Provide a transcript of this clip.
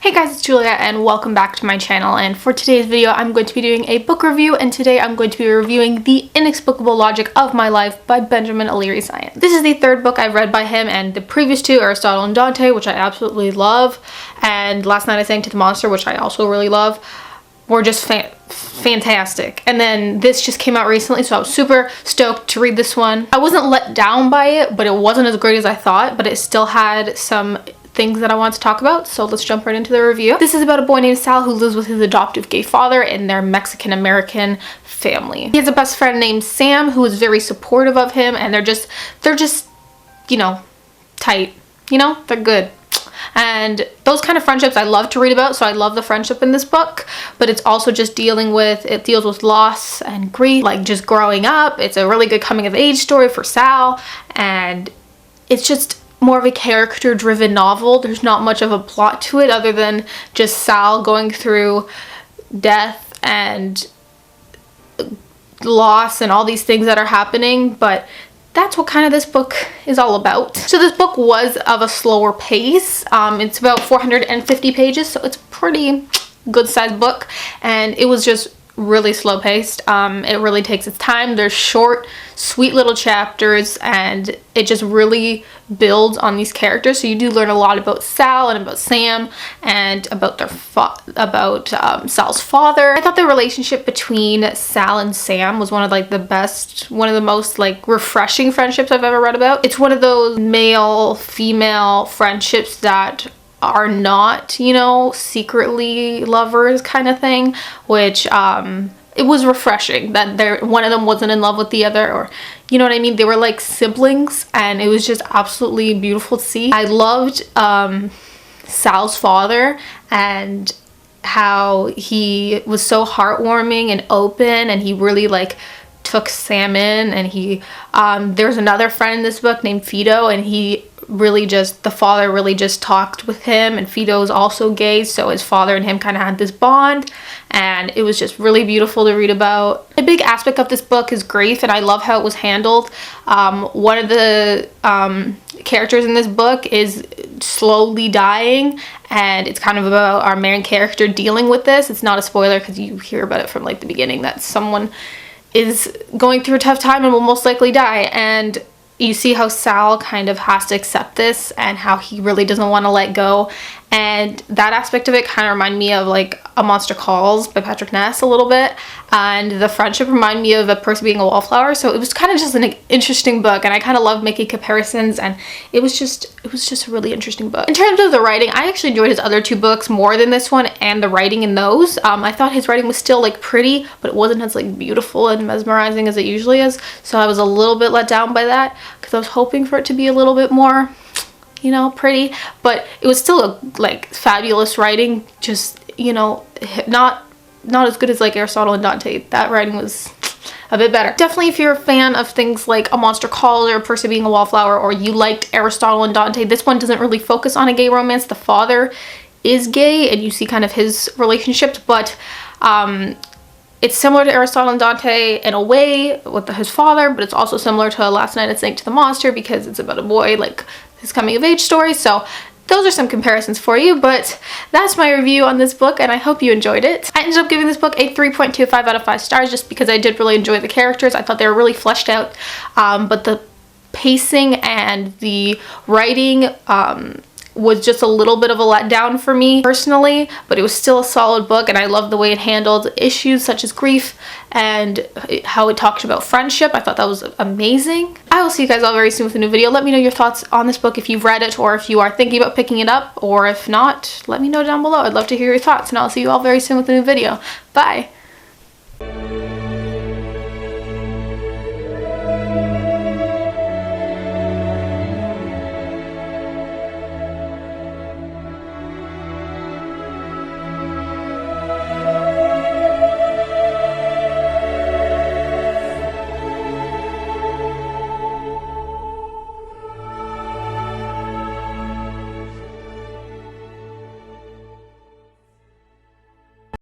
Hey guys, it's Julia and welcome back to my channel, and for today's video I'm going to be doing a book review, and today I'm going to be reviewing The Inexplicable Logic of My Life by Benjamin O'Leary Science. This is the third book I've read by him, and the previous two, Aristotle and Dante, which I absolutely love, and Last Night I Sang to the Monster, which I also really love, were just fantastic. And then this just came out recently, so I was super stoked to read this one. I wasn't let down by it, but it wasn't as great as I thought, but it still had some things that I want to talk about, so let's jump right into the review. This is about a boy named Sal who lives with his adoptive gay father and their Mexican-American family. He has a best friend named Sam who is very supportive of him, and they're just, you know, tight. You know, they're good. And those kind of friendships I love to read about, so I love the friendship in this book, but it's also just it deals with loss and grief, like just growing up. It's a really good coming of age story for Sal, and it's just more of a character driven novel. There's not much of a plot to it other than just Sal going through death and loss and all these things that are happening, but that's what kind of this book is all about. So this book was of a slower pace. It's about 450 pages, so it's a pretty good sized book, and it was just really slow paced. It really takes its time. There's short, sweet little chapters, and it just really builds on these characters. So you do learn a lot about Sal and about Sam and about their Sal's father. I thought the relationship between Sal and Sam was one of the most refreshing friendships I've ever read about. It's one of those male-female friendships that are not, you know, secretly lovers kind of thing, which it was refreshing that one of them wasn't in love with the other, or you know what I mean. They were like siblings, and it was just absolutely beautiful to see. I loved Sal's father and how he was so heartwarming and open, and he really took Sam in, and there's another friend in this book named Fido, and the father really just talked with him, and Fido is also gay, so his father and him kind of had this bond, and it was just really beautiful to read about. A big aspect of this book is grief, and I love how it was handled. One of the characters in this book is slowly dying, and it's kind of about our main character dealing with this. It's not a spoiler because you hear about it from the beginning that someone is going through a tough time and will most likely die, and you see how Sal kind of has to accept this and how he really doesn't want to let go, and that aspect of it kind of reminded me of A Monster Calls by Patrick Ness a little bit, and the friendship reminded me of A Person Being a Wallflower. So it was kind of just an interesting book, and I kind of love making comparisons, and it was just a really interesting book. In terms of the writing, I actually enjoyed his other two books more than this one, and the writing in those. I thought his writing was still pretty, but it wasn't as beautiful and mesmerizing as it usually is, so I was a little bit let down by that because I was hoping for it to be a little bit more, you know, pretty, but it was still a fabulous writing, just, you know, not as good as Aristotle and Dante. That writing was a bit better. Definitely, if you're a fan of things like A Monster Calls or A Person Being a Wallflower, or you liked Aristotle and Dante, this one doesn't really focus on a gay romance. The father is gay, and you see kind of his relationships, but it's similar to Aristotle and Dante in a way with his father, but it's also similar to Last Night I Sang to the Monster because it's about a boy, his coming of age story. So those are some comparisons for you, but that's my review on this book, and I hope you enjoyed it. I ended up giving this book a 3.25 out of 5 stars just because I did really enjoy the characters. I thought they were really fleshed out, but the pacing and the writing was just a little bit of a letdown for me personally, but it was still a solid book, and I loved the way it handled issues such as grief and how it talked about friendship. I thought that was amazing. I will see you guys all very soon with a new video. Let me know your thoughts on this book if you've read it, or if you are thinking about picking it up, or if not, let me know down below. I'd love to hear your thoughts, and I'll see you all very soon with a new video. Bye!